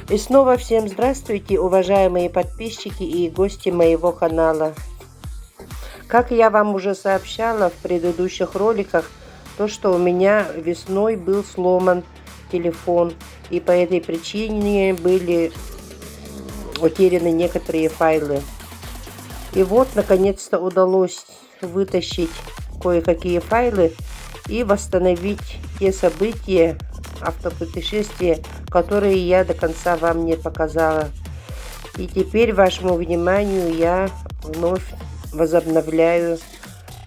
И снова всем здравствуйте, уважаемые подписчики и гости моего канала. Как я вам уже сообщала в предыдущих роликах, то что у меня весной был сломан телефон, и по этой причине были утеряны некоторые файлы. И вот наконец-то удалось вытащить кое-какие файлы и восстановить те события, автопутешествия, которые я до конца вам не показала. И теперь вашему вниманию я вновь возобновляю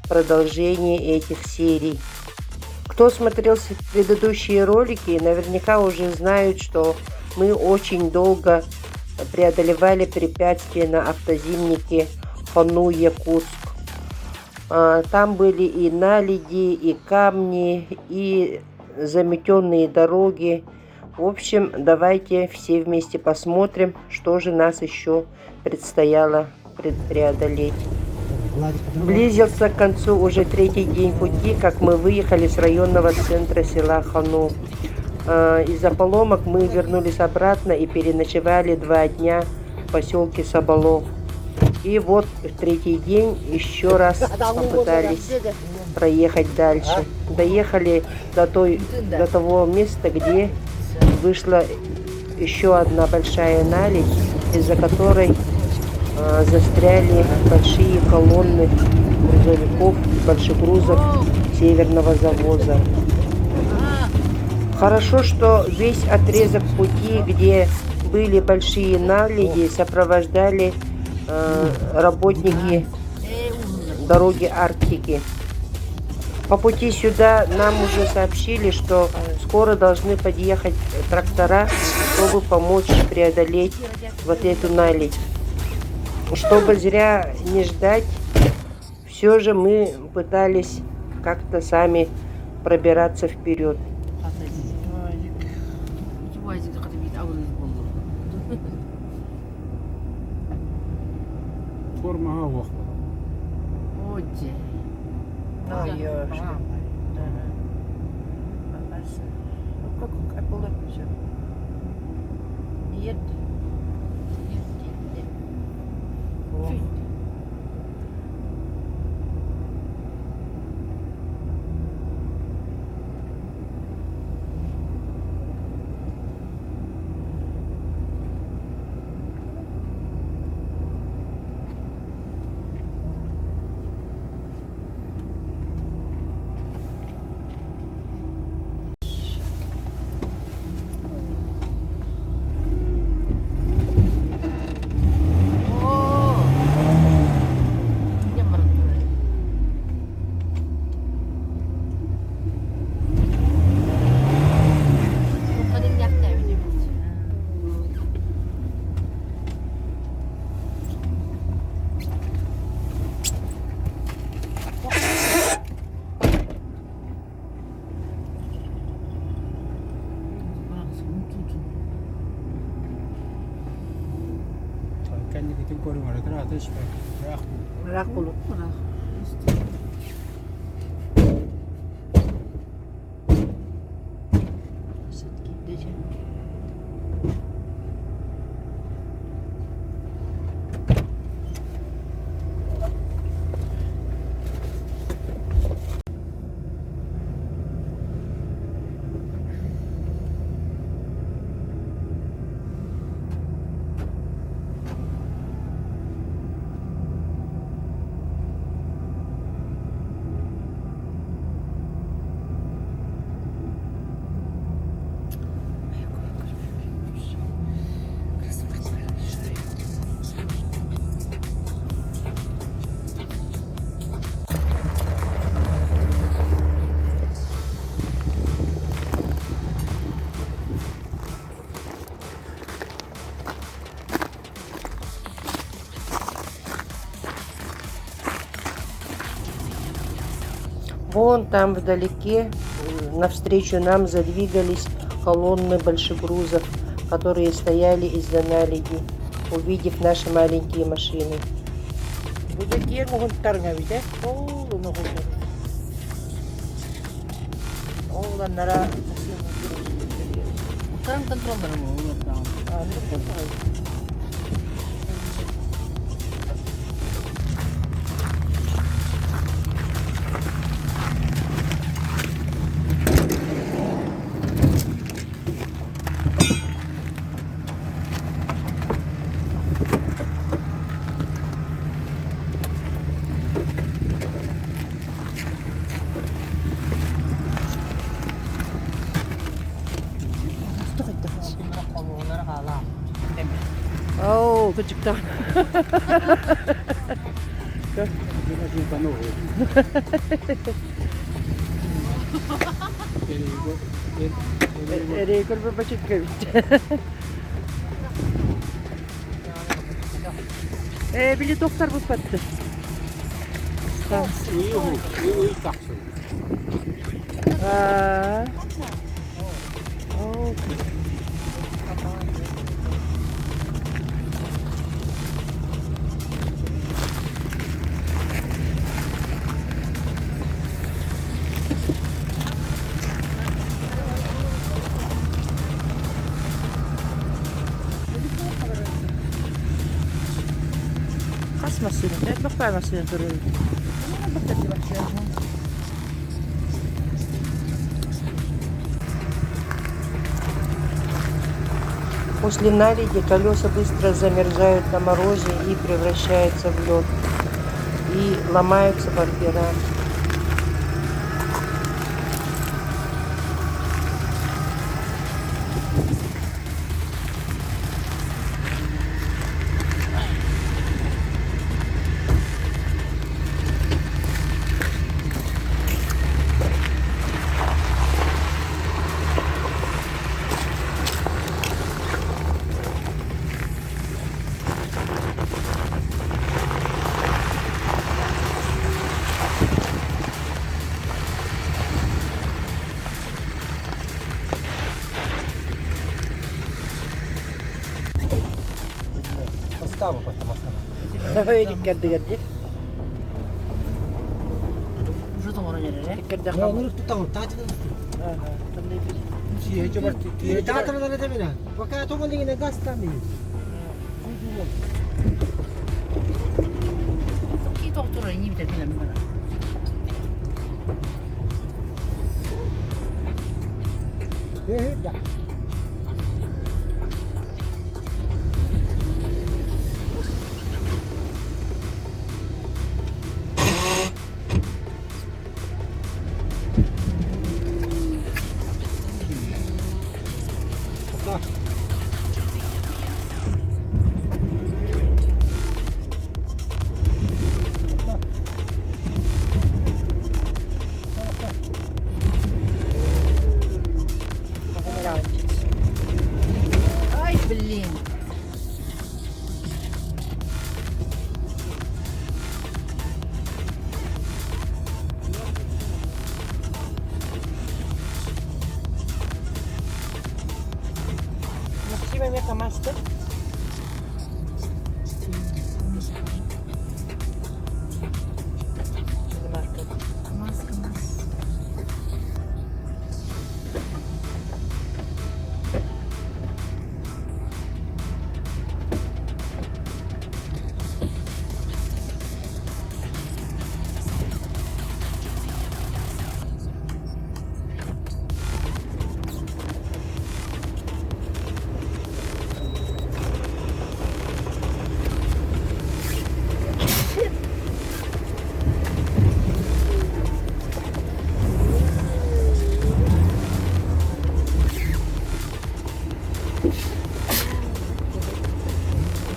продолжение этих серий. Кто смотрел предыдущие ролики, наверняка уже знают, что мы очень долго преодолевали препятствия на автозимнике Хону-Якутск. Там были и наледи, и камни, и заметенные дороги. В общем, давайте все вместе посмотрим, что же нас еще предстояло преодолеть. Близился к концу уже третий день пути, как мы выехали с районного центра села Хону. Из-за поломок мы вернулись обратно и переночевали 2 дня в поселке Соболов. И вот в третий день еще раз попытались проехать дальше. Доехали до того места, где вышла еще одна большая наледь, из-за которой застряли большие колонны грузовиков, большегрузов северного завоза. Хорошо, что весь отрезок пути, где были большие наледи, сопровождали работники дороги Арктики. По пути сюда нам уже сообщили, что скоро должны подъехать трактора, чтобы помочь преодолеть вот эту наледь. Чтобы зря не ждать, все же мы пытались как-то сами пробираться вперед. Вон там вдалеке навстречу нам задвигались колонны большегрузов, которые стояли из-за наледи, увидев наши маленькие машины. А, ну давай. 어우, 그쪽다. Рекор бы почекать. Били доктор bu patdı. Uyu taksın. Aa. Oh. Kasmasın. Evet, bak vermesin duruyor. После наледи колеса быстро замерзают на морозе и превращаются в лед. И ломаются бампера. Поставу потом остановим. Давай geldi. Şuradan oraya nereye? Geldi. Ya bunu tutalım. Tacını tutun. Şey, coba. Tacını da ne demine? Bakaya tomun yine gaz tamir. Ki doktora iyi bir dedim bana. Ya. Ay bilin. Musimy mnie kamasty? Maske.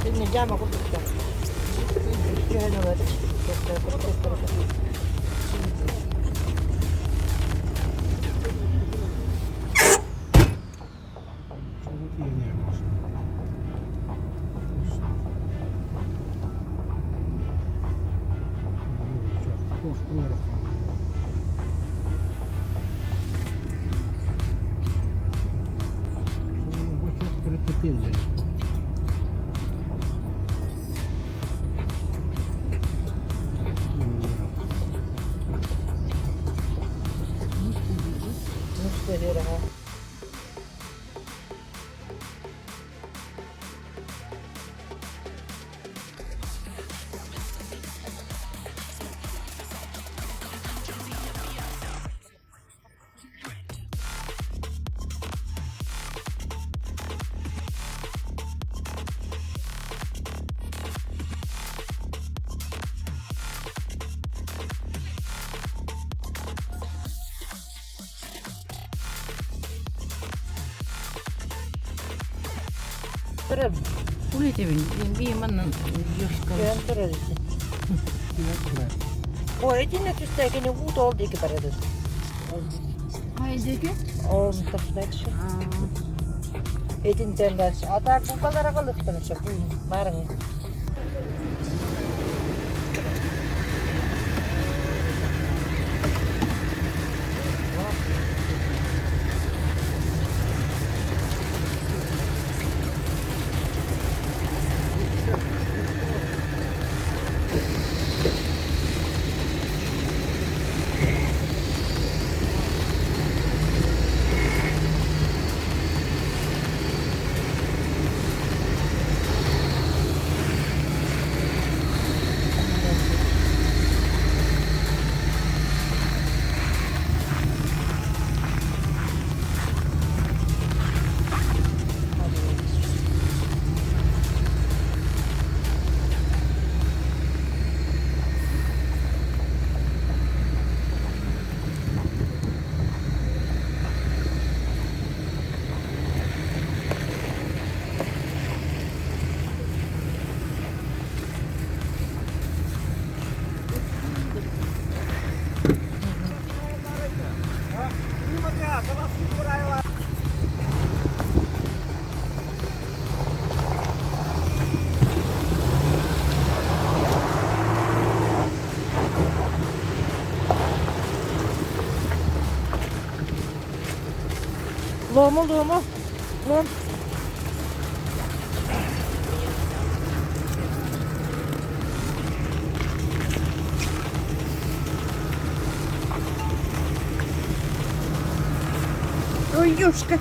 Şimdi cama kurtuldu. Şöyle var. Müşteri rahat. Traktörüm. Buraya tebin. Bir yamanla yoşkan. Traktörüm. O edinle tüstekini vut oldu iki parada. Haydi ki. O taşıdaki şu. Edin tembel. Atar bu kadar akalıktın işte. Marın. Lomo. Lom. Ой, ёшка.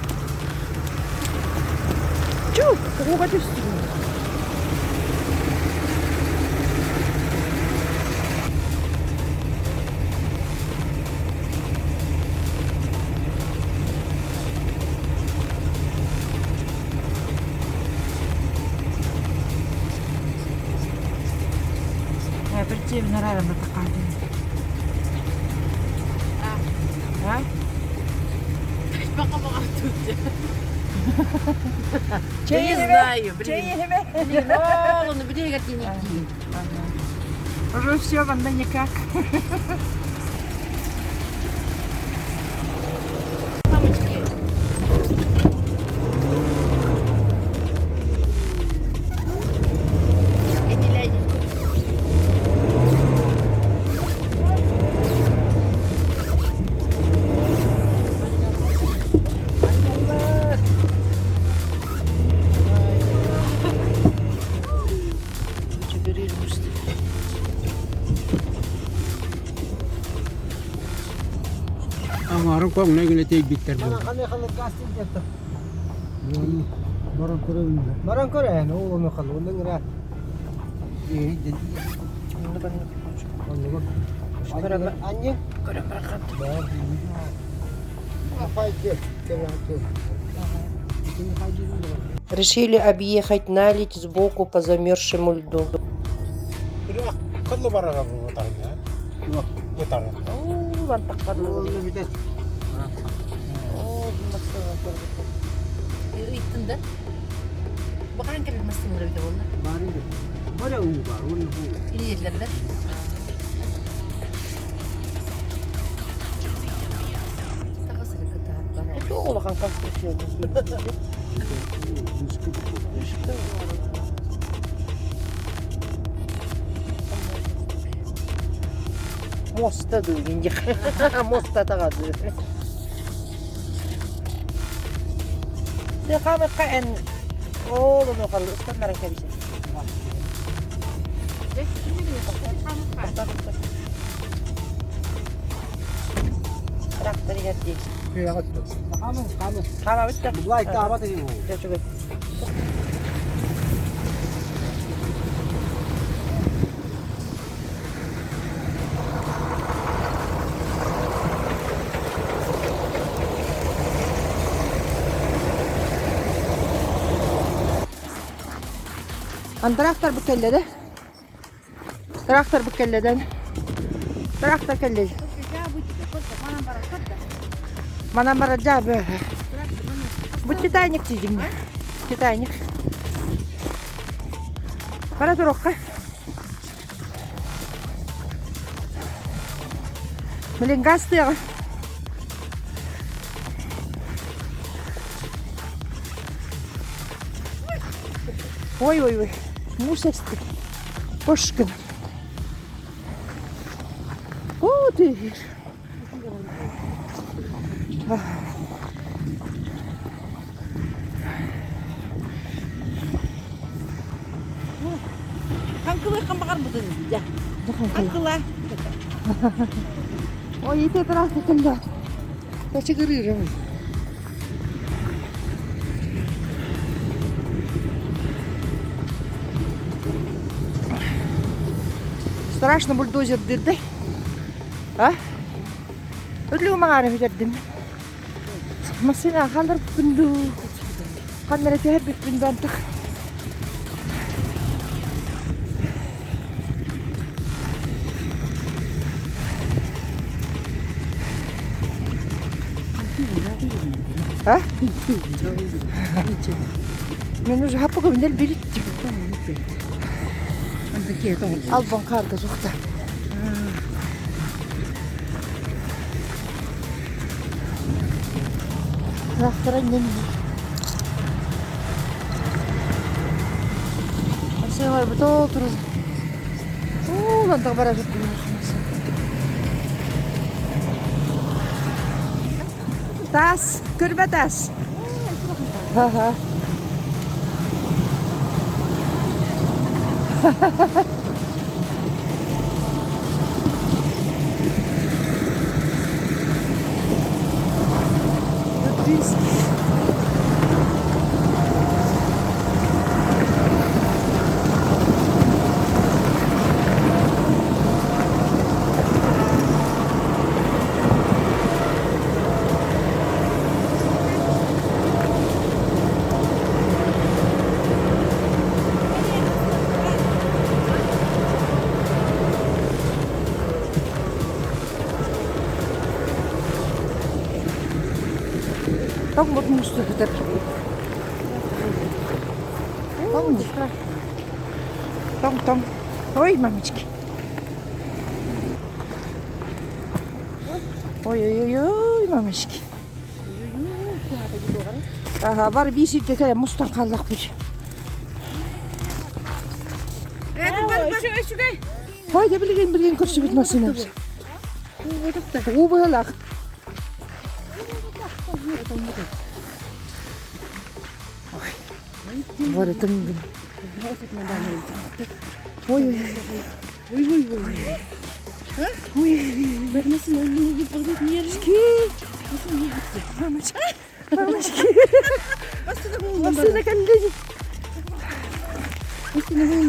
Чё? Какого ты стыдно? Я противно рада на такая. А? Baka baka tuttu. Чей знаю, блин. Чей Ну, на берег от не Уже все, вам да никак. Мамочки. Amarın kong ne güne tek bitter bu. Bana kanı kastin jatta. Baran kore mi? Baran kore ne o onu kalı onu ngira. İyi dedi. Bunu ben Onu bak. Karama. Anne. Karama bırakalım. Решили объехать наледь сбоку по замерзшему льду. Кырлы барага бу тарга. Yok, bu targa. Oo, bantak pa Onu bitet. Oo, masaya. Gittin de. Bakan kelimesi mi bir de bunlar? Bari de. Böyle u var, onu bu. İyi yerlerde. Takası bir kıta. Это олахан конструкция. Моста дүйгенде. Моста тағады. Sen kamet kaen oğlum yukarı ıslanların kebisi. Traktörü yetti. Kıyamet. Kamu. Tamam bitti. Bu like daha batıyor. Teşekkür ederim. Traktör bu kellede. Traktör bu kelleden. Traktör kellede. Bana baraja böyle. Bu Titanic çizim. Titanic. Para turokka. Melengkas ya. Ой. Мусорский. Пошкин. О, ты. Kankalar kan bakar mısın? Ya. Kankalar. Ой, это трасса когда. Я чигырырым. Страшно бульдозер дырды. А? Ötlüğü mağara bilerdim. Masina kalır gündü. Kanlara teher bir gündü artık. А? Мен уже хаппага минер беритtim. Албан карда жоқта. Трактора нем. Сыйлар бүтол турuz. Анда бара жатқан. Тас, көрбе тас. Ха-ха. Там вот мусор это. Там. Ой, мамочки. Ой, мамочки. Ага, бар бесикке келе мустан қалдық бір. Ой, да білген көрші бет машинамыз. О, болақ. Var ya tanıdım. Oy. Ben nasıl öldüğünü gibi yerski. Mamaşki. Aslında kendi. Aslında bu